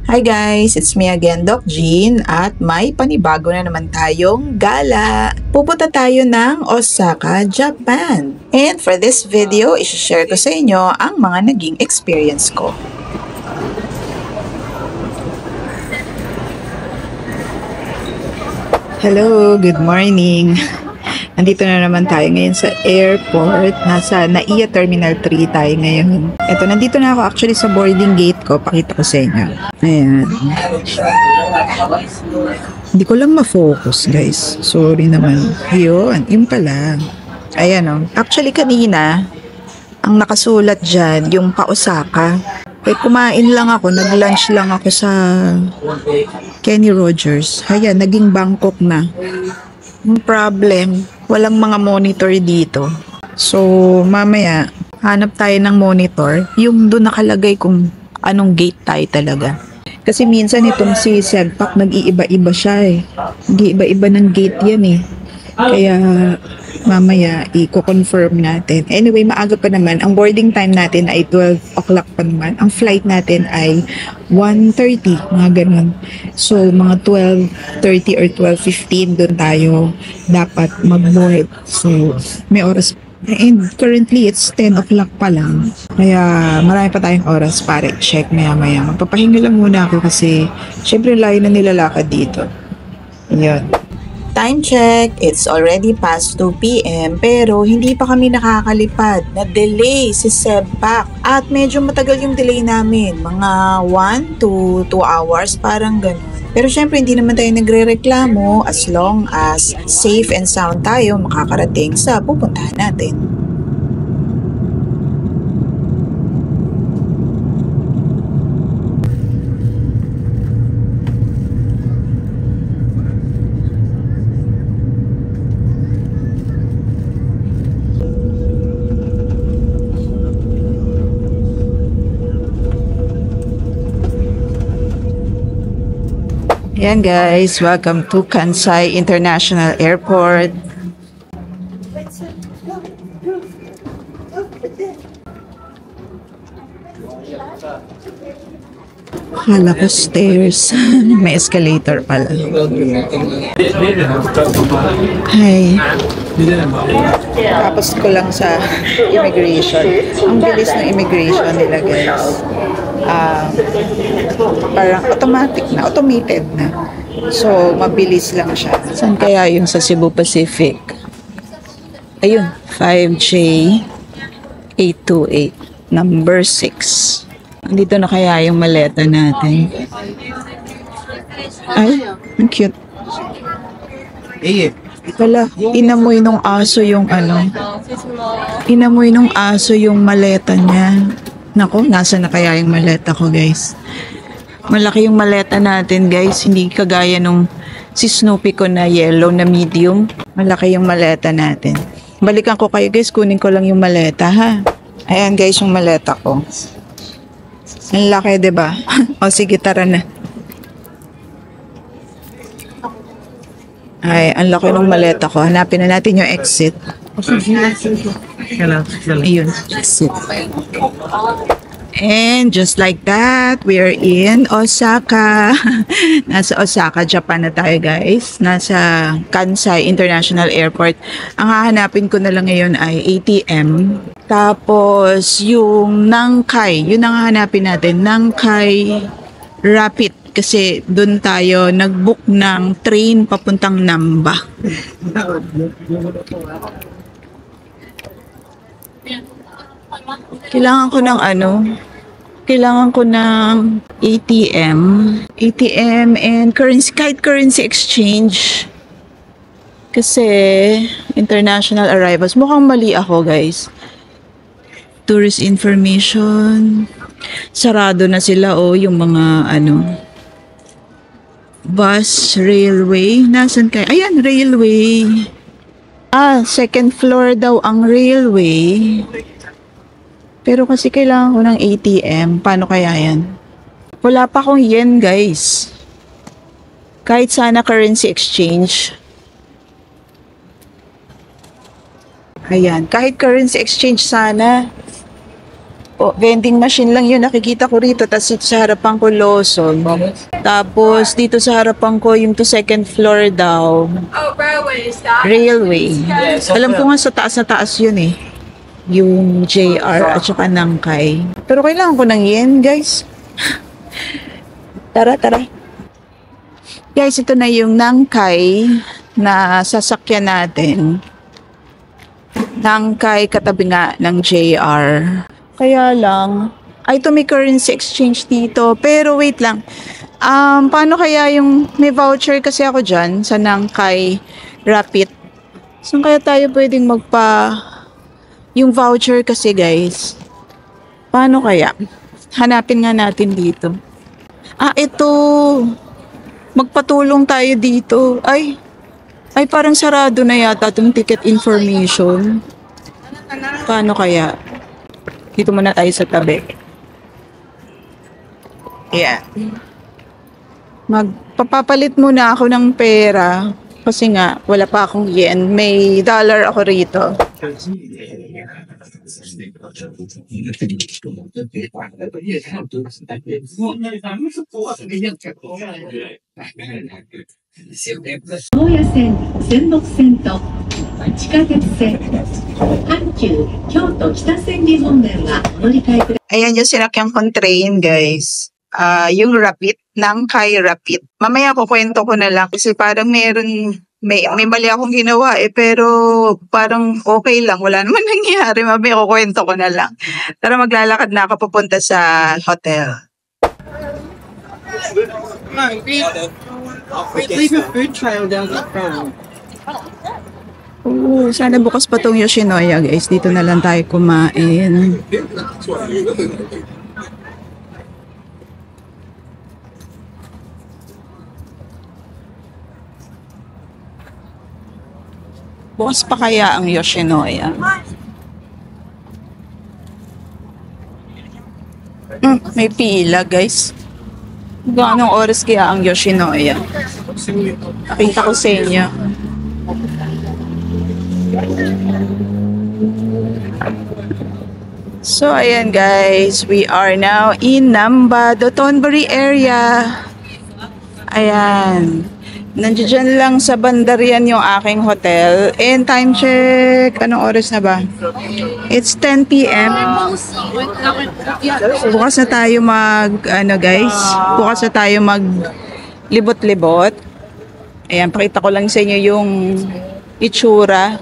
Hi guys, it's me again, Doc Jean, at may panibago na naman tayong gala. Pupunta tayo ng Osaka, Japan. And for this video, i-share ko sa inyo ang mga naging experience ko. Hello, good morning. Nandito na naman tayo ngayon sa airport. Nasa NAIA Terminal 3 tayo ngayon. Eto, nandito na ako actually sa boarding gate ko. Pakita ko sa inyo. Ayan. Hindi ko lang ma-focus, guys. Sorry naman. Yun, yun pala. Ayan o. Actually, kanina, ang nakasulat dyan, yung pa-Osaka. Eh, kumain lang ako. Nag-lunch lang ako sa Kenny Rogers. Ayan, naging Bangkok na. Yung problem, walang mga monitor dito. So, mamaya, hanap tayo ng monitor. Yung doon nakalagay kung anong gate tayo talaga. Kasi minsan itong si Segpak, nag-iiba-iba siya eh. Nag-iiba-iba ng gate yan eh. Kaya, mamaya, i-confirm natin. Anyway, maaga pa naman. Ang boarding time natin ay 12 o'clock pa naman. Ang flight natin ay 1:30, mga ganun. So, mga 12:30 or 12:15 doon tayo dapat mag-board. So, may oras. And currently, it's 10 o'clock pa lang. Kaya, marami pa tayong oras para check maya-maya. Magpapahinga lang muna ako kasi, syempre, layo na nilalakad dito. Yun. Time check, it's already past 2 p.m. pero hindi pa kami nakakalipad. Na-delay si Sebpak at medyo matagal yung delay namin. Mga 1 to 2 hours, parang ganun. Pero syempre hindi naman tayo nagre-reklamo as long as safe and sound tayo makakarating sa pupuntahan natin. Yan guys, welcome to Kansai International Airport. Hala ko stairs. May escalator pala. Hi. Tapos ko lang sa immigration. Ang bilis ng immigration nila guys. Parang automatic na, automated na. So, mabilis lang siya. Saan kaya yung sa Cebu Pacific? Ayun, 5J828, number 6. Andito na kaya yung maleta natin. Ay, ang cute. Wala, inamoy nung aso yung ano. Inamoy nung aso yung maleta niya. Nako, nasa na kaya yung maleta ko guys. Malaki yung maleta natin guys. Hindi kagaya nung si Snoopy ko na yellow na medium. Malaki yung maleta natin. Balikan ko kayo guys. Kunin ko lang yung maleta ha. Ayan guys yung maleta ko. Ang laki diba? O sige tara na. Ay, ang laki ng maleta ko. Hanapin na natin yung exit. Ayun, exit. And just like that, we are in Osaka. Nasa Osaka, Japan na tayo guys. Nasa Kansai International Airport. Ang hahanapin ko na lang ngayon ay ATM. Tapos yung Nangkai, yun ang hahanapin natin. Nangkai Rapid. Kasi doon tayo nag-book ng train papuntang Namba. Kailangan ko ng ano? Kailangan ko ng ATM and currency, kahit currency exchange. Kasi international arrivals. Mukhang mali ako, guys. Tourist information. Sarado na sila yung mga ano. Bus, railway. Nasaan kayo? Ayan, railway. Second floor daw ang railway. Pero kasi kailangan ko ng ATM. Paano kaya yan? Wala pa akong yen, guys. Kahit sana currency exchange. Ayan. Kahit currency exchange sana. po. Vending machine lang yun nakikita ko rito. Tapos sa harapan ko Lawson. Tapos dito sa harapan ko yung to second floor daw. Railway. Alam ko nga sa taas na taas yun eh. Yung JR at saka Nangkay. Pero kailangan ko ng yen guys. Tara, tara. Guys, ito na yung Nangkay na sasakyan natin. Nangkay katabi nga ng JR. Kaya lang, ay to may currency exchange dito. Pero wait lang. Paano kaya yung may voucher kasi ako dyan sa Nangkay Rapid. Saan kaya tayo pwedeng yung voucher kasi guys. Paano kaya? Hanapin nga natin dito. Ito. Magpatulong tayo dito. Ay, parang sarado na yata itong ticket information. Paano kaya? Dito muna tayo sa tabi. Yeah. Magpapapalit muna ako ng pera. Kasi nga, wala pa akong yen. May dollar ako rito. Ayan yung sinakyan kong train, guys. Yung Rapid, Nangkay Rapid. Mamaya ko kwento ko na lang kasi parang may mali akong ginawa pero parang okay lang. Wala naman nangyari. Mamaya ko kwento ko na lang. Tara maglalakad na ako papunta sa hotel. Leave a food trail down the front. Sana bukas pa tong Yoshinoya, guys. Dito na lang tayo kumain. Bukas pa kaya ang Yoshinoya? May pila, guys. Anong oras kaya ang Yoshinoya? Nakita ko sa inyo. So, ayan guys. We are now in Namba, Dotonbori area. Ayan. Nandiyan lang sa bandarian yung aking hotel. And time check. Anong oras na ba? It's 10 p.m. Bukas na tayo bukas na tayo libot-libot. Ayan, pakita ko lang sa inyo yung itsura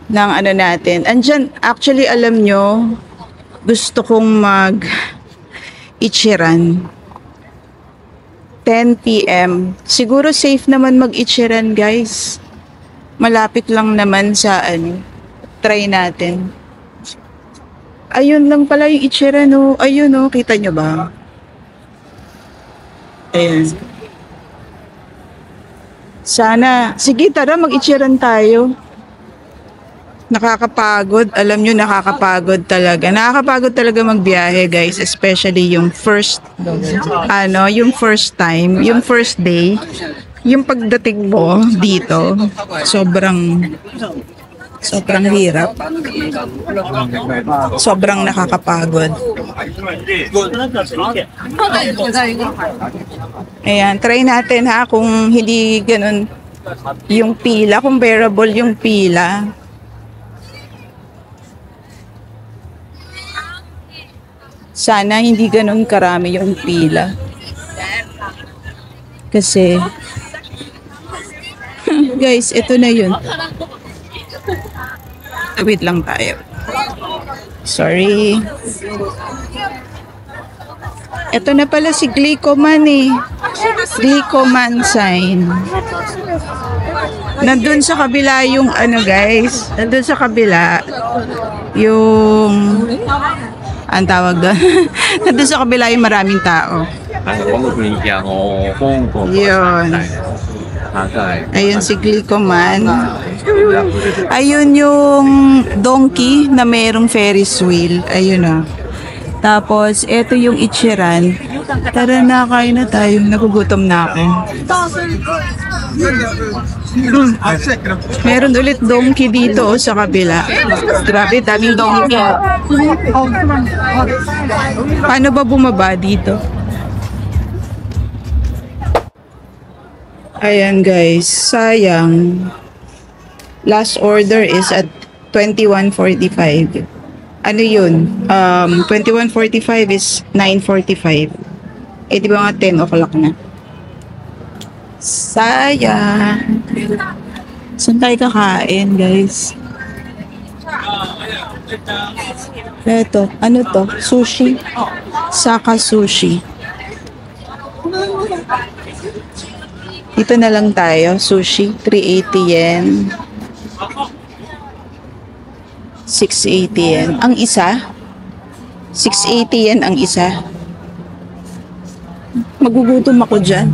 ng natin. Andyan, actually alam nyo, gusto kong Ichiran. 10 p.m. Siguro safe naman Ichiran, guys. Malapit lang naman sa try natin. Ayun lang pala yung Ichiran, oh. Ayun, oh. Kita nyo ba? Ayan. Sana. Sige, tara, Ichiran tayo. Nakakapagod. Alam nyo, nakakapagod talaga. Nakakapagod talaga magbiyahe, guys. Especially yung first time, yung first day. Yung pagdating mo dito, sobrang hirap. Sobrang nakakapagod. Ayan, try natin kung hindi ganun yung pila, kung bearable yung pila. Sana hindi ganun karami yung pila. Kasi guys, ito na yun. Wait lang tayo. Sorry. Ito na pala si Glicoman eh. Glicoman sign. Nandun sa kabila yung guys. Nandun sa kabila yung ang tawag doon. Nandun sa kabila yung maraming tao. Yun. Ayun si Glicoman. Ayun yung donkey na mayroong Ferris wheel. Ayun o. Tapos, eto yung Ichiran. Tara na, kain na tayo. Nagugutom na ako. Meron ulit donkey dito sa kabila. Grabe, daming donkey. Paano ba bumaba dito? Ayan guys, sayang. Last order is at 21:45. Ano yun? 21:45 is 9:45. Eh, di ba nga 10 o'clock na? Sayang. Saan tayo kakain, guys? Eto, ano to? Sushi? Saka sushi. Dito na lang tayo. Sushi, 380 yen. 680 yen. Ang isa? 680 yen ang isa. Magugutom ako dyan.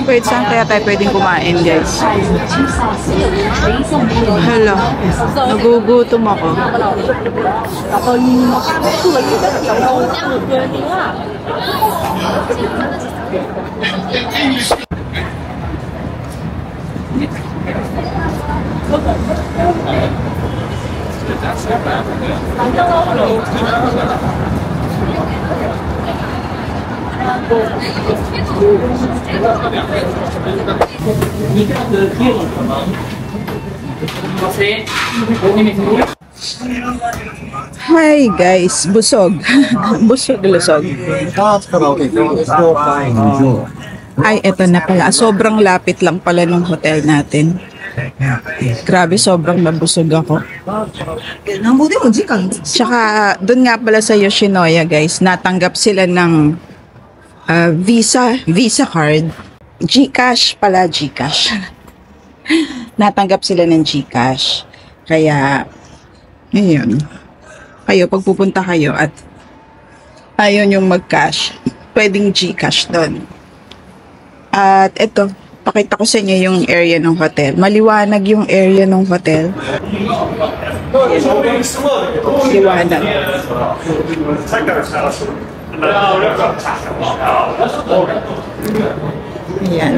Wait, saan kaya tayo pwedeng kumain, guys? Hala, nagugutom ako. Hi guys, busog. Busog-lusog. Ay, eto na pala. Sobrang lapit lang pala ng hotel natin. Grabe, sobrang nabusog ako. Tsaka, dun nga pala sa Yoshinoya guys, natanggap sila ng Visa card. GCash pala, GCash. Natanggap sila ng GCash. Kaya, yun. Kayo, pag pupunta kayo at ayaw yung mag-cash, pwedeng GCash doon. At eto, pakita ko sa inyo yung area ng hotel. Maliwanag yung area ng hotel. Liwanag. Ayan.